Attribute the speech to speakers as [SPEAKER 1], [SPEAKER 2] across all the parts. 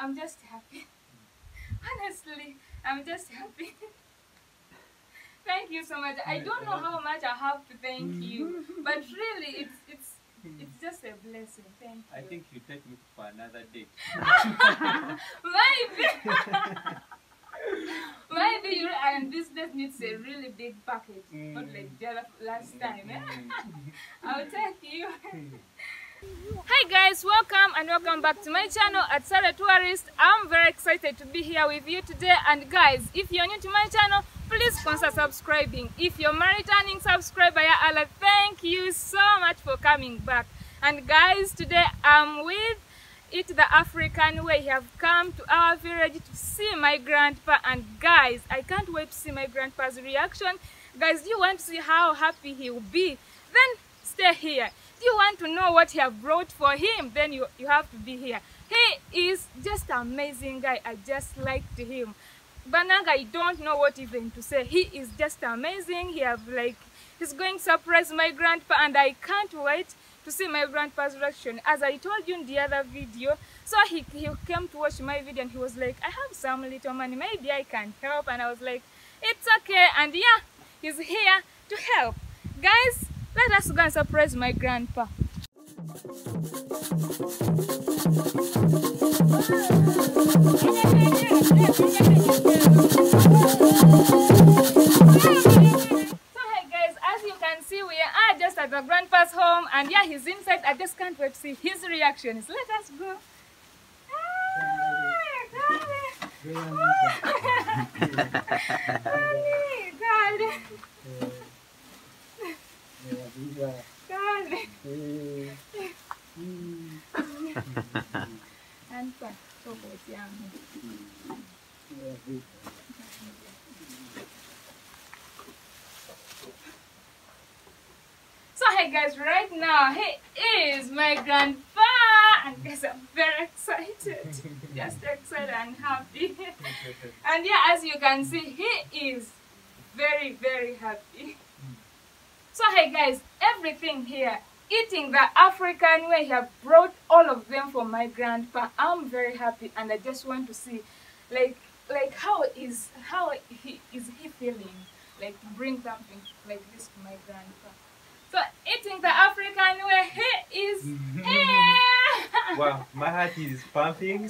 [SPEAKER 1] I'm just happy. Honestly, I'm just happy. Thank you so much. I don't know how much I have to thank you, but really, it's just a blessing. Thank you.
[SPEAKER 2] I think you take me for another date.
[SPEAKER 1] Maybe. Maybe you and business needs a really big package, not like the other last time. I'll take you. Hi guys, welcome back to my channel at sallA Tourist. I'm very excited to be here with you today, and guys, if you're new to my channel, please consider subscribing. If you're my returning subscriber, Allah, thank you so much for coming back. And guys, today I'm with It the African Way. Have come to our village to see my grandpa, and guys, I can't wait to see my grandpa's reaction. Guys, do you want to see how happy he will be? Then stay here. Do you want to know what he have brought for him? Then you have to be here. He is just an amazing guy. I just liked him. Bananga, I don't know what even to say. He is just amazing. He's going to surprise my grandpa, and I can't wait to see my grandpa's reaction. As I told you in the other video, so he came to watch my video and he was like, I have some little money, maybe I can help. And I was like, it's okay. And yeah, he's here to help. Guys, let us go and surprise my grandpa. At the grandpa's home, and yeah, he's inside. I just can't wait to see his reactions. Let us go. So hey guys, right now he is my grandpa, and guys, I'm very excited, just excited and happy. And yeah, as you can see, he is very, very happy. So hey guys, everything here, eating the African way, he have brought all of them for my grandpa. I'm very happy, and I just want to see like how is he feeling, like to bring something like this to my grandpa. So eating the African way, he is here.
[SPEAKER 2] Wow, my heart is pumping.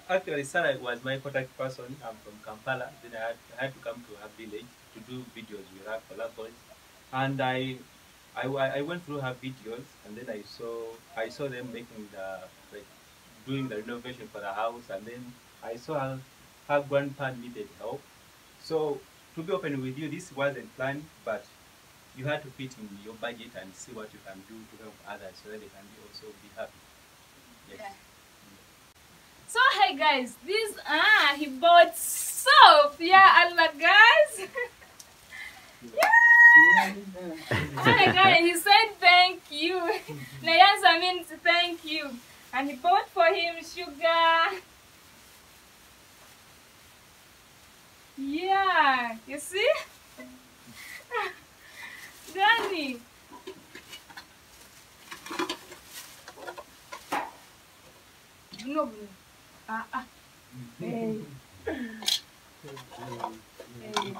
[SPEAKER 2] Actually, sallA was my contact person. I'm from Kampala. Then I had to come to her village to do videos with her collaborators. And I went through her videos, and then I saw them making doing the renovation for the house, and then I saw her grandpa needed help. So to be open with you, this wasn't planned, but you had to fit in your budget and see what you can do to help others so that they can also be happy. Yes.
[SPEAKER 1] Yeah. So hey guys, he bought soap. Yeah, Allah guys. Yeah. Hi guys, he said thank you. Nayansa means thank you. And he bought for him sugar. Yeah, you see? Danny. No. Hey. Hey.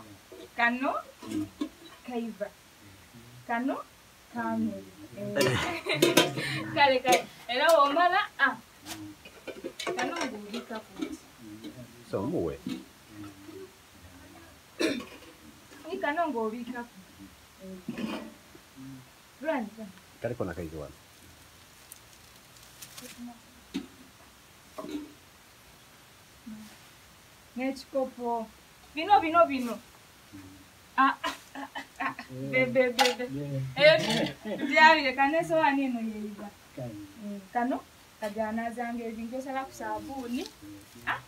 [SPEAKER 1] Kano? Kaiva. Kano? Kamel. Kale. Era omala Kano ngulika futhi.
[SPEAKER 3] So muwe.
[SPEAKER 1] Kano ngulika futhi. Run.
[SPEAKER 3] Kale kona kaizo wana.
[SPEAKER 1] Nechikopo. Vino. Bebe. Diari kaneso anino yeiba. Kano kajana zange ebintu sala ku sabuni.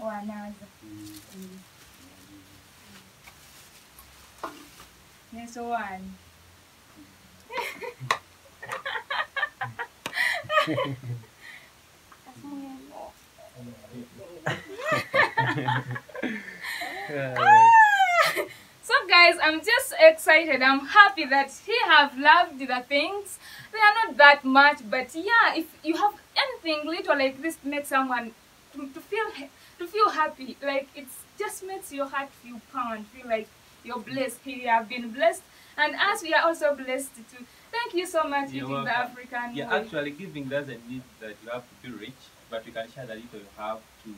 [SPEAKER 1] Wanaza. Neso wani. So guys, I'm just excited. I'm happy that he have loved the things. They are not that much, but yeah, if you have anything anything little like this makes someone to feel happy. Like it just makes your heart feel pound, feel like you're blessed. You have been blessed, and us we are also blessed too. Thank you so much,
[SPEAKER 2] You're
[SPEAKER 1] eating the
[SPEAKER 2] welcome.
[SPEAKER 1] African
[SPEAKER 2] Yeah,
[SPEAKER 1] way.
[SPEAKER 2] actually, giving doesn't need that you have to be rich, but you can share the little you have to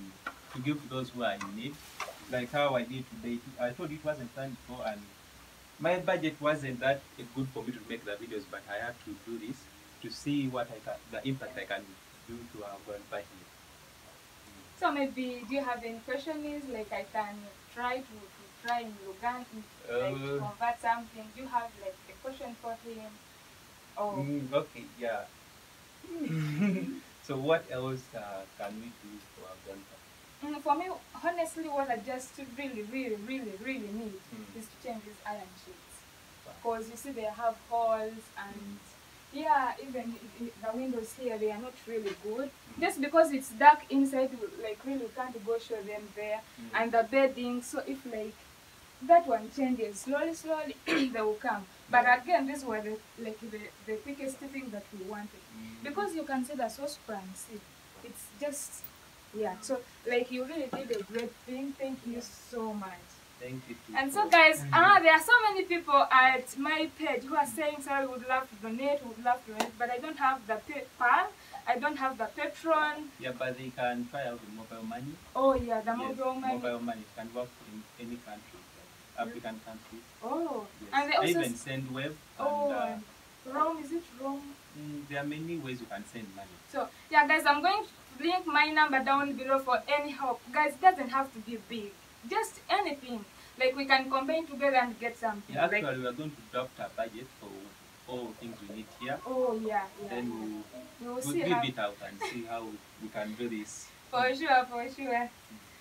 [SPEAKER 2] give to those who are in need. Like how I did today. I thought it wasn't planned before, and my budget wasn't that good for me to make the videos, but I had to do this to see what the impact I can do to our grandpa here.
[SPEAKER 1] So maybe do you have any questions? Like I can try to try in Luganda, like to convert something. Do you have like a question for him? Oh.
[SPEAKER 2] Okay, yeah. So what else can we do for our grandpa?
[SPEAKER 1] For me, honestly, what I just really need is to change these iron sheets. Because you see they have holes and yeah, even the windows here, they are not really good. Just because it's dark inside, like really you can't go show them there. And the bedding, so if like that one changes slowly they will come. But again, these were the quickest thing that we wanted. Because you can see the saucepan, see, it's just, yeah. So like you really did a great thing. Thank you so much.
[SPEAKER 2] Thank you too.
[SPEAKER 1] And so guys, there are so many people at my page who are saying, sorry, would love to donate, but I don't have the PayPal, I don't have the Patreon.
[SPEAKER 2] Yeah, but they can try out with mobile money.
[SPEAKER 1] Oh yeah, the mobile money.
[SPEAKER 2] Mobile money can work in any country, African countries.
[SPEAKER 1] Oh,
[SPEAKER 2] yes.
[SPEAKER 1] and they also
[SPEAKER 2] even send web.
[SPEAKER 1] And, Rome, is it Rome?
[SPEAKER 2] There are many ways you can send money.
[SPEAKER 1] So yeah guys, I'm going to link my number down below for any help. Guys, it doesn't have to be big, just anything. Like we can combine together and get something.
[SPEAKER 2] Yeah, actually
[SPEAKER 1] like,
[SPEAKER 2] we are going to draft a budget for all things we need here.
[SPEAKER 1] Oh yeah.
[SPEAKER 2] Then we'll
[SPEAKER 1] see
[SPEAKER 2] give it out and see how we can do this.
[SPEAKER 1] For sure.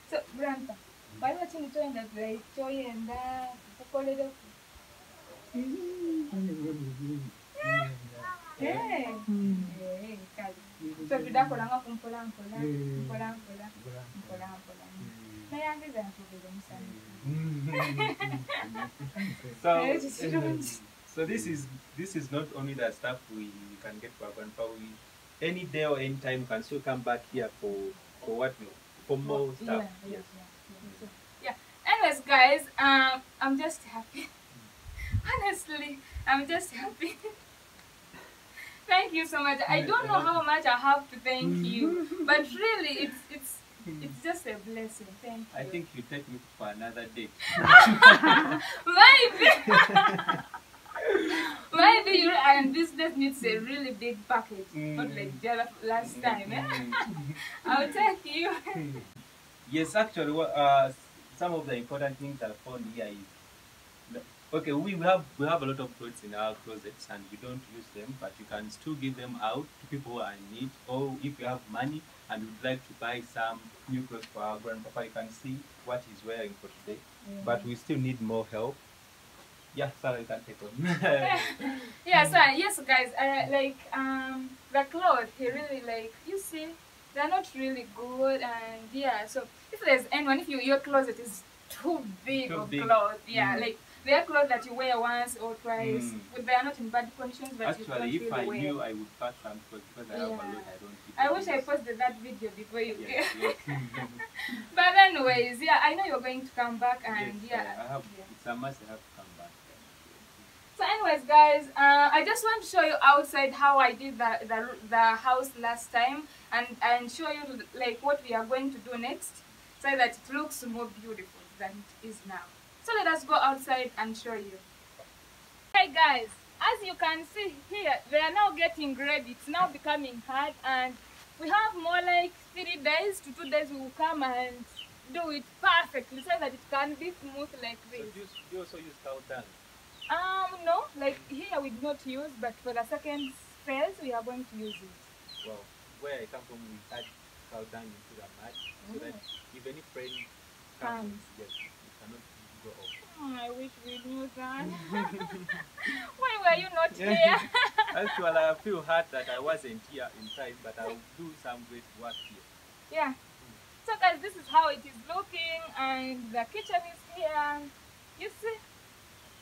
[SPEAKER 1] So grandpa, why don't you join that like joy and Hey, so tudakola nga kumpola mpola.
[SPEAKER 2] So this is not only the stuff we can get for our grandpa. Any day or any time you can still come back here for more stuff.
[SPEAKER 1] Yeah. Anyways guys, I'm just happy. Honestly, I'm just happy. Thank you so much. I don't know how much I have to thank you, but really it's just a blessing. Thank you.
[SPEAKER 2] I think you take me for another date.
[SPEAKER 1] Maybe you and business needs a really big package, not like the other last time. I'll take you.
[SPEAKER 2] Yes, actually, some of the important things I found here is okay. We have a lot of clothes in our closets and we don't use them, but you can still give them out to people who are in need, or if you have money and would like to buy some new clothes for our grandpapa, you can see what he's wearing for today. But we still need more help. Yeah, Sarah, you can take on.
[SPEAKER 1] Yes, guys. The clothes. He really you see, they're not really good, and yeah. So if there's anyone, if your closet is too big of clothes, they are clothes that you wear once or twice, but they are not in bad conditions. But
[SPEAKER 2] actually,
[SPEAKER 1] you
[SPEAKER 2] if I
[SPEAKER 1] wear.
[SPEAKER 2] knew, I would pass some clothes because I have a lot. I don't.
[SPEAKER 1] I wish I posted that video before you
[SPEAKER 2] yes,
[SPEAKER 1] get.
[SPEAKER 2] Yes.
[SPEAKER 1] But anyways, yeah, I know you're going to come back, and
[SPEAKER 2] it's a must. I have to come back.
[SPEAKER 1] So anyways guys, I just want to show you outside how I did the house last time, and show you like what we are going to do next, so that it looks more beautiful than it is now. So let us go outside and show you. Hey guys, as you can see here, they are now getting ready. It's now becoming hard, and we have more like 3 days to 2 days. We will come and do it perfectly so that it can be smooth like this.
[SPEAKER 2] So do you also use cow dung?
[SPEAKER 1] No, like here we do not use, but for the second phase we are going to use it.
[SPEAKER 2] Well, where I come from, we add cow dung into the mud so that even if rain comes, yes, it cannot go off.
[SPEAKER 1] I wish we knew that. Why were you not here?
[SPEAKER 2] Actually, I feel hurt that I wasn't here in time, but I'll do some great work here.
[SPEAKER 1] Yeah. So guys, this is how it is looking, and the kitchen is here. You see?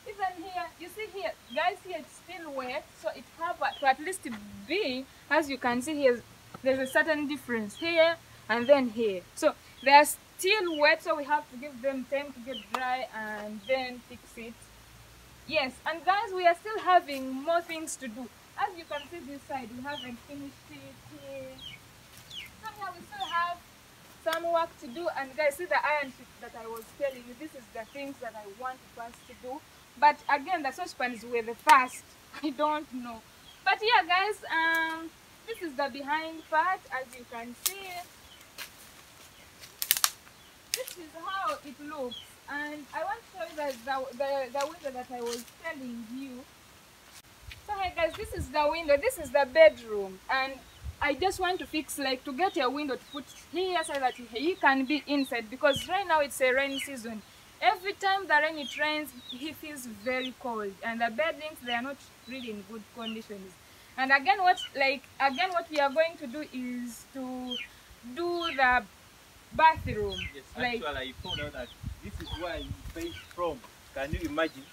[SPEAKER 1] Even here, you see here, guys, here it's still wet, so it have to at least be, as you can see here, there's a certain difference here and then here. So they are still wet, so we have to give them time to get dry and then fix it. Yes, and guys, we are still having more things to do. As you can see this side, we haven't finished it here. So here we still have some work to do. And guys, see the iron sheet that I was telling you, this is the things that I want us to do. But again, the saucepans were the first. I don't know. But yeah, guys, this is the behind part. As you can see, this is how it looks. And I want to show you that the window that I was telling you. So hey guys, this is the window, this is the bedroom, and I just want to fix, like, to get a window to put here so that he can be inside, because right now it's a rainy season. Every time the rain it rains, he feels very cold, and the beddings, they are not really in good conditions. And again, what we are going to do is to do the bathroom.
[SPEAKER 2] Yes,
[SPEAKER 1] like,
[SPEAKER 2] actually, I found out that this is where he bathed from. Can you imagine?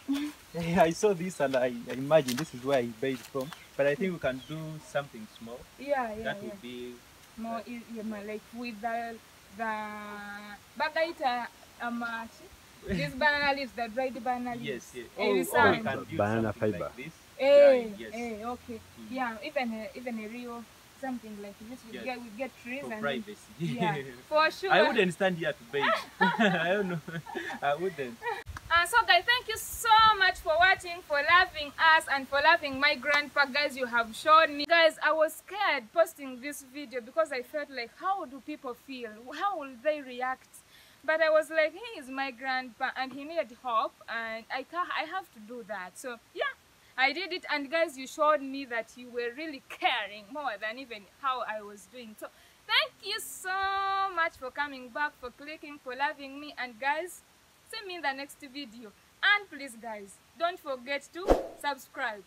[SPEAKER 2] I saw this and I imagine this is where he bathed from. But I think we can do something small. That would be
[SPEAKER 1] more easier, like with the bagaita these banana leaves, the dried banana leaves.
[SPEAKER 2] Yes.
[SPEAKER 1] We
[SPEAKER 2] can do
[SPEAKER 3] banana
[SPEAKER 2] something
[SPEAKER 3] fiber.
[SPEAKER 2] like this.
[SPEAKER 1] Okay.
[SPEAKER 2] Mm.
[SPEAKER 1] Yeah, even a real something like this. We get trees
[SPEAKER 2] For
[SPEAKER 1] and
[SPEAKER 2] privacy.
[SPEAKER 1] yeah, for sure.
[SPEAKER 2] I wouldn't stand here to bathe. I don't know. I wouldn't.
[SPEAKER 1] So guys, thank you so much for watching, for loving us, and for loving my grandpa. Guys, you have shown me. Guys, I was scared posting this video because I felt like, how do people feel? How will they react? But I was like, he is my grandpa and he needed help, and I have to do that. So yeah, I did it. And guys, you showed me that you were really caring more than even how I was doing. So thank you so much for coming back, for clicking, for loving me. And guys, see me in the next video. And please guys, don't forget to subscribe.